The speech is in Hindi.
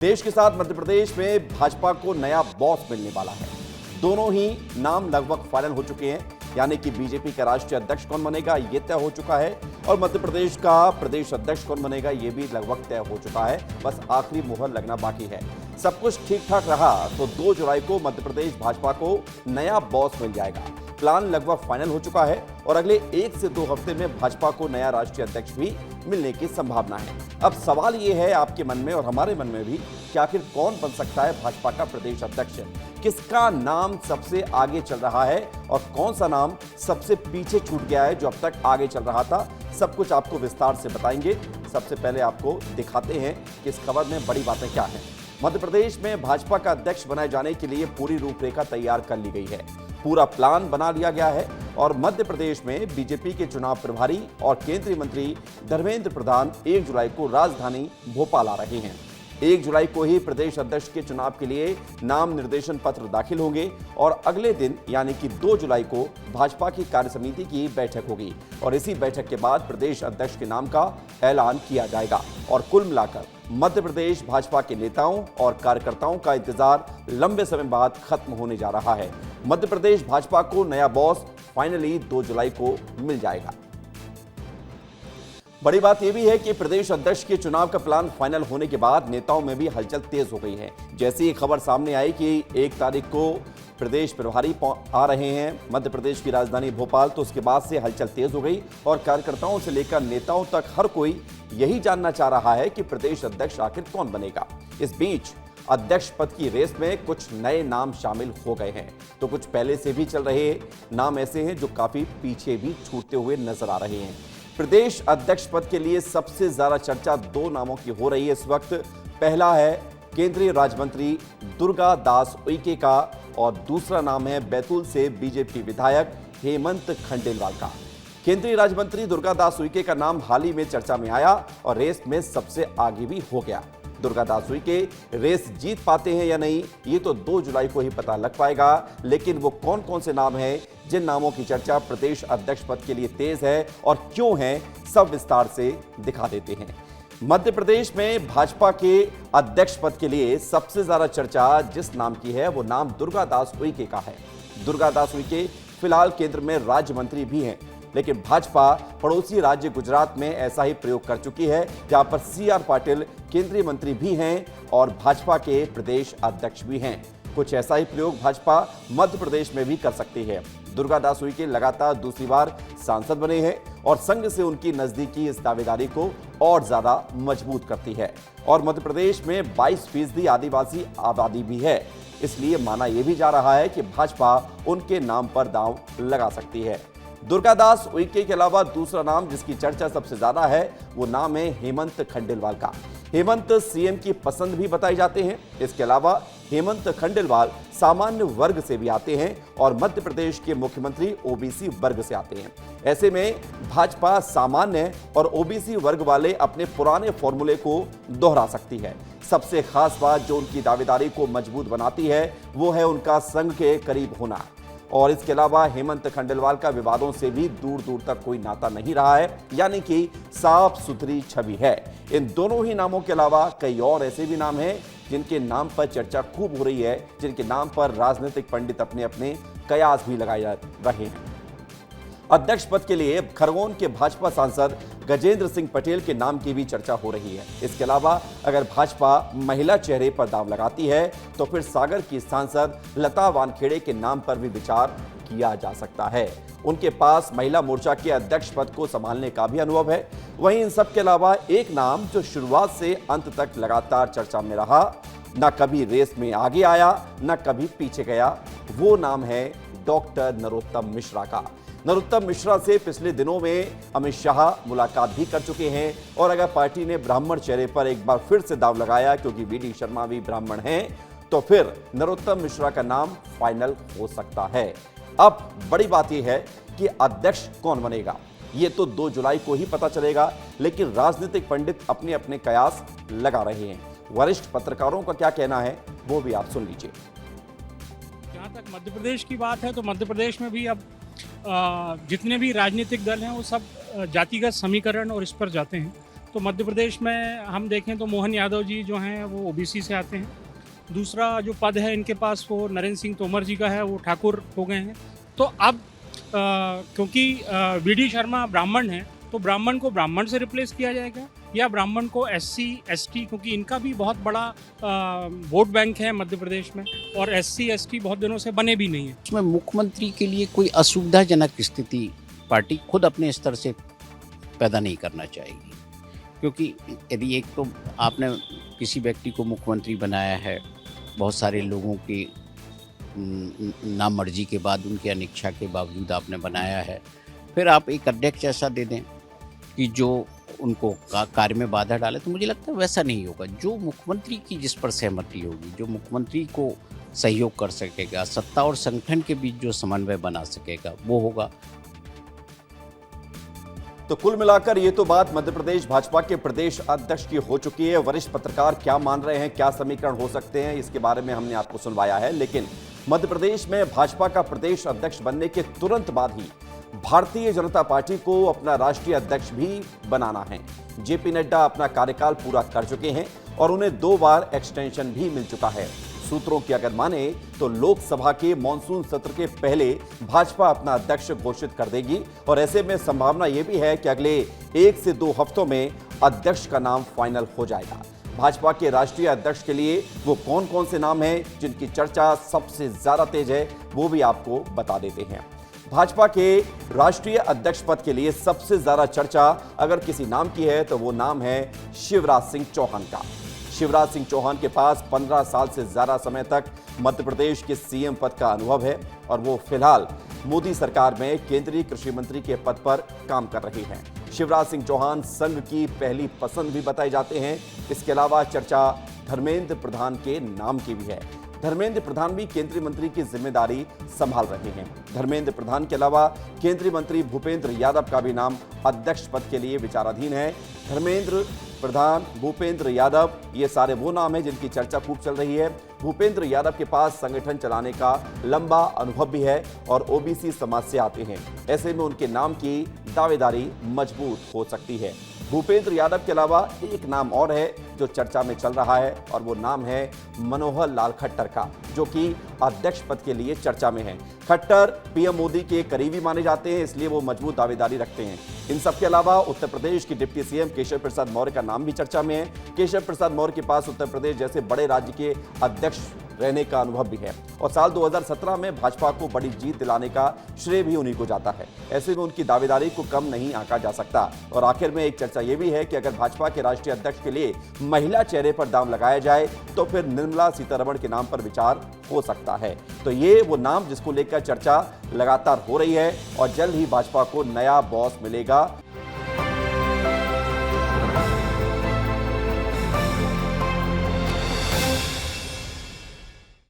देश के साथ मध्य प्रदेश में भाजपा को नया बॉस मिलने वाला है। दोनों ही नाम लगभग फाइनल हो चुके हैं, यानी कि बीजेपी का राष्ट्रीय अध्यक्ष कौन बनेगा ये तय हो चुका है और मध्य प्रदेश का प्रदेश अध्यक्ष कौन बनेगा ये भी लगभग तय हो चुका है। बस आखिरी मुहर लगना बाकी है। सब कुछ ठीक ठाक रहा तो 2 जुलाई को मध्य प्रदेश भाजपा को नया बॉस मिल जाएगा। प्लान लगभग फाइनल हो चुका है और अगले 1 से 2 हफ्ते में भाजपा को नया राष्ट्रीय अध्यक्ष भी मिलने की संभावना है। अब सवाल ये है आपके मन में और हमारे मन में भी कि आखिर कौन बन सकता है भाजपा का प्रदेश अध्यक्ष, किसका नाम सबसे आगे चल रहा है और कौन सा नाम सबसे पीछे छूट गया है जो अब तक आगे चल रहा था। सब कुछ आपको विस्तार से बताएंगे। सबसे पहले आपको दिखाते हैं कि इस खबर में बड़ी बातें क्या हैं। मध्य प्रदेश में भाजपा का अध्यक्ष बनाए जाने के लिए पूरी रूपरेखा तैयार कर ली गई है। पूरा प्लान बना लिया गया है और मध्य प्रदेश में बीजेपी के चुनाव प्रभारी और केंद्रीय मंत्री धर्मेंद्र प्रधान 1 जुलाई को राजधानी भोपाल आ रहे हैं। 1 जुलाई को ही प्रदेश अध्यक्ष के चुनाव के लिए नाम निर्देशन पत्र दाखिल होंगे और अगले दिन यानी कि 2 जुलाई को भाजपा की कार्यसमिति की बैठक होगी और इसी बैठक के बाद प्रदेश अध्यक्ष के नाम का ऐलान किया जाएगा। और कुल मिलाकर मध्य प्रदेश भाजपा के नेताओं और कार्यकर्ताओं का इंतजार लंबे समय बाद खत्म होने जा रहा है। मध्य प्रदेश भाजपा को नया बॉस फाइनली 2 जुलाई को मिल जाएगा। बड़ी बात यह भी है कि प्रदेश अध्यक्ष के चुनाव का प्लान फाइनल होने के बाद नेताओं में भी हलचल तेज हो गई है। जैसे ही खबर सामने आई कि 1 तारीख को प्रदेश प्रभारी आ रहे हैं मध्य प्रदेश की राजधानी भोपाल, तो उसके बाद से हलचल तेज हो गई और कार्यकर्ताओं से लेकर नेताओं तक हर कोई यही जानना चाह रहा है कि प्रदेश अध्यक्ष आखिर कौन बनेगा। इस बीच अध्यक्ष पद की रेस में कुछ नए नाम शामिल हो गए हैं, तो कुछ पहले से भी चल रहे नाम ऐसे हैं जो काफी पीछे भी छूटते हुए नजर आ रहे हैं। प्रदेश अध्यक्ष पद के लिए सबसे ज्यादा चर्चा 2 नामों की हो रही है इस वक्त। पहला है केंद्रीय राज्य मंत्री दुर्गा दास उइके का और दूसरा नाम है बैतूल से बीजेपी विधायक हेमंत खंडेलवाल का। केंद्रीय राज्य मंत्री दुर्गा दास उइके का नाम हाल ही में चर्चा में आया और रेस में सबसे आगे भी हो गया। दुर्गा दास उइके रेस जीत पाते हैं या नहीं ये तो 2 जुलाई को ही पता लग पाएगा, लेकिन वो कौन कौन से नाम हैं जिन नामों की चर्चा प्रदेश अध्यक्ष पद के लिए तेज है और क्यों है, सब विस्तार से दिखा देते हैं। मध्य प्रदेश में भाजपा के अध्यक्ष पद के लिए सबसे ज्यादा चर्चा जिस नाम की है वो नाम दुर्गा दास उइके का है। दुर्गा दास उइके फिलहाल केंद्र में राज्य मंत्री भी हैं, लेकिन भाजपा पड़ोसी राज्य गुजरात में ऐसा ही प्रयोग कर चुकी है जहां पर CR पाटिल केंद्रीय मंत्री भी हैं और भाजपा के प्रदेश अध्यक्ष भी हैं। कुछ ऐसा ही प्रयोग भाजपा मध्य प्रदेश में भी कर सकती है। दुर्गा दास उइके लगातार दूसरी बार सांसद बने हैं और संघ से उनकी नजदीकी इस दावेदारी को और ज्यादा मजबूत करती है। और मध्य प्रदेश में 22% आदिवासी आबादी भी है, इसलिए माना यह भी जा रहा है कि भाजपा उनके नाम पर दांव लगा सकती है। दुर्गा दास उइके के अलावा दूसरा नाम जिसकी चर्चा सबसे ज्यादा है वो नाम है हेमंत खंडेलवाल का। हेमंत सीएम की पसंद भी बताए जाते हैं। इसके अलावा हेमंत खंडेलवाल सामान्य वर्ग से भी आते हैं और मध्य प्रदेश के मुख्यमंत्री ओबीसी वर्ग से आते हैं। ऐसे में भाजपा सामान्य और ओबीसी वर्ग वाले अपने पुराने फॉर्मूले को दोहरा सकती है। सबसे खास बात जो उनकी दावेदारी को मजबूत बनाती है वो है उनका संघ के करीब होना। और इसके अलावा हेमंत खंडेलवाल का विवादों से भी दूर दूर तक कोई नाता नहीं रहा है, यानी कि साफ सुथरी छवि है। इन दोनों ही नामों के अलावा कई और ऐसे भी नाम हैं जिनके नाम पर चर्चा खूब हो रही है, जिनके नाम पर राजनीतिक पंडित अपने अपने कयास भी लगाए रहे हैं। अध्यक्ष पद के लिए खरगोन के भाजपा सांसद गजेंद्र सिंह पटेल के नाम की भी चर्चा हो रही है। इसके अलावा अगर भाजपा महिला चेहरे पर दांव लगाती है तो फिर सागर की सांसद लता वानखेड़े के नाम पर भी विचार किया जा सकता है। उनके पास महिला मोर्चा के अध्यक्ष पद को संभालने का भी अनुभव है। वहीं इन सब के अलावा एक नाम जो शुरुआत से अंत तक लगातार चर्चा में रहा, न कभी रेस में आगे आया न कभी पीछे गया, वो नाम है डॉक्टर नरोत्तम मिश्रा का। नरोत्तम मिश्रा से पिछले दिनों में अमित शाह मुलाकात भी कर चुके हैं और अगर पार्टी ने ब्राह्मण चेहरे पर एक बार फिर से दांव लगाया क्योंकि VD शर्मा भी ब्राह्मण हैं, तो फिर नरोत्तम मिश्रा का नाम फाइनल हो सकता है। अब बड़ी बात यह है कि अध्यक्ष कौन बनेगा ये तो 2 जुलाई को ही पता चलेगा, लेकिन राजनीतिक पंडित अपने अपने कयास लगा रहे हैं। वरिष्ठ पत्रकारों का क्या कहना है वो भी आप सुन लीजिए। जहाँ तक मध्य प्रदेश की बात है तो मध्य प्रदेश में भी अब जितने भी राजनीतिक दल हैं वो सब जातिगत समीकरण और इस पर जाते हैं। तो मध्य प्रदेश में हम देखें तो मोहन यादव जी जो हैं वो ओबीसी से आते हैं। दूसरा जो पद है इनके पास वो नरेंद्र सिंह तोमर जी का है, वो ठाकुर हो गए हैं। तो अब क्योंकि वीडी शर्मा ब्राह्मण हैं, तो ब्राह्मण को ब्राह्मण से रिप्लेस किया जाएगा या ब्राह्मण को एससी एसटी, क्योंकि इनका भी बहुत बड़ा वोट बैंक है मध्य प्रदेश में, और एससी एसटी बहुत दिनों से बने भी नहीं है। उसमें मुख्यमंत्री के लिए कोई असुविधाजनक स्थिति पार्टी खुद अपने स्तर से पैदा नहीं करना चाहेगी, क्योंकि यदि एक तो आपने किसी व्यक्ति को मुख्यमंत्री बनाया है, बहुत सारे लोगों की नामर्जी के बाद, उनकी अनिच्छा के बावजूद आपने बनाया है, फिर आप एक अध्यक्ष ऐसा दे दें कि जो उनको कार्य में बाधा डाले, तो मुझे लगता है वैसा नहीं होगा। जो मुख्यमंत्री की जिस पर सहमति होगी, जो मुख्यमंत्री को सहयोग कर सकेगा, सत्ता और संगठन के बीच जो समन्वय बना सकेगा, वो होगा। तो कुल मिलाकर ये तो बात मध्य प्रदेश भाजपा के प्रदेश अध्यक्ष की हो चुकी है। वरिष्ठ पत्रकार क्या मान रहे हैं, क्या समीकरण हो सकते हैं, इसके बारे में हमने आपको सुनवाया है। लेकिन मध्य प्रदेश में भाजपा का प्रदेश अध्यक्ष बनने के तुरंत बाद ही भारतीय जनता पार्टी को अपना राष्ट्रीय अध्यक्ष भी बनाना है। जेपी नड्डा अपना कार्यकाल पूरा कर चुके हैं और उन्हें 2 बार एक्सटेंशन भी मिल चुका है। सूत्रों की अगर माने तो लोकसभा के मॉनसून सत्र के पहले भाजपा अपना अध्यक्ष घोषित कर देगी, और ऐसे में संभावना यह भी है कि अगले 1 से 2 हफ्तों में अध्यक्ष का नाम फाइनल हो जाएगा। भाजपा के राष्ट्रीय अध्यक्ष के लिए वो कौन कौन से नाम हैं जिनकी चर्चा सबसे ज्यादा तेज है, वो भी आपको बता देते हैं। भाजपा के राष्ट्रीय अध्यक्ष पद के लिए सबसे ज्यादा चर्चा अगर किसी नाम की है तो वो नाम है शिवराज सिंह चौहान का। शिवराज सिंह चौहान के पास 15 साल से ज्यादा समय तक मध्य प्रदेश के सीएम पद का अनुभव है और वो फिलहाल मोदी सरकार में केंद्रीय कृषि मंत्री के पद पर काम कर रहे हैं। शिवराज सिंह चौहान संघ की पहली पसंद भी बताए जाते हैं। इसके अलावा चर्चा धर्मेंद्र प्रधान के नाम की भी है। धर्मेंद्र प्रधान भी केंद्रीय मंत्री की जिम्मेदारी संभाल रहे हैं। धर्मेंद्र प्रधान के अलावा केंद्रीय मंत्री भूपेंद्र यादव का भी नाम अध्यक्ष पद के लिए विचाराधीन है। धर्मेंद्र प्रधान, भूपेंद्र यादव, ये सारे वो नाम हैं जिनकी चर्चा खूब चल रही है। भूपेंद्र यादव के पास संगठन चलाने का लंबा अनुभव भी है और ओबीसी समाज से आते हैं। ऐसे में उनके नाम की दावेदारी मजबूत हो सकती है। भूपेंद्र यादव के अलावा एक नाम और है जो चर्चा में चल रहा है और वो नाम है मनोहर लाल खट्टर का, जो कि अध्यक्ष पद के लिए चर्चा में है। खट्टर पीएम मोदी के करीबी माने जाते हैं, इसलिए वो मजबूत दावेदारी रखते हैं। इन सब के अलावा उत्तर प्रदेश के डिप्टी सीएम केशव प्रसाद मौर्य का नाम भी चर्चा में है। केशव प्रसाद मौर्य के पास उत्तर प्रदेश जैसे बड़े राज्य के अध्यक्ष रहने का अनुभव भी है और साल 2017 में भाजपा को बड़ी जीत दिलाने का श्रेय भी उन्हीं को जाता है। ऐसे में उनकी दावेदारी को कम नहीं आंका जा सकता। और आखिर में एक चर्चा यह भी है कि अगर भाजपा के राष्ट्रीय अध्यक्ष के लिए महिला चेहरे पर दांव लगाया जाए तो फिर निर्मला सीतारमण के नाम पर विचार हो सकता है। तो ये वो नाम जिसको लेकर चर्चा लगातार हो रही है और जल्द ही भाजपा को नया बॉस मिलेगा।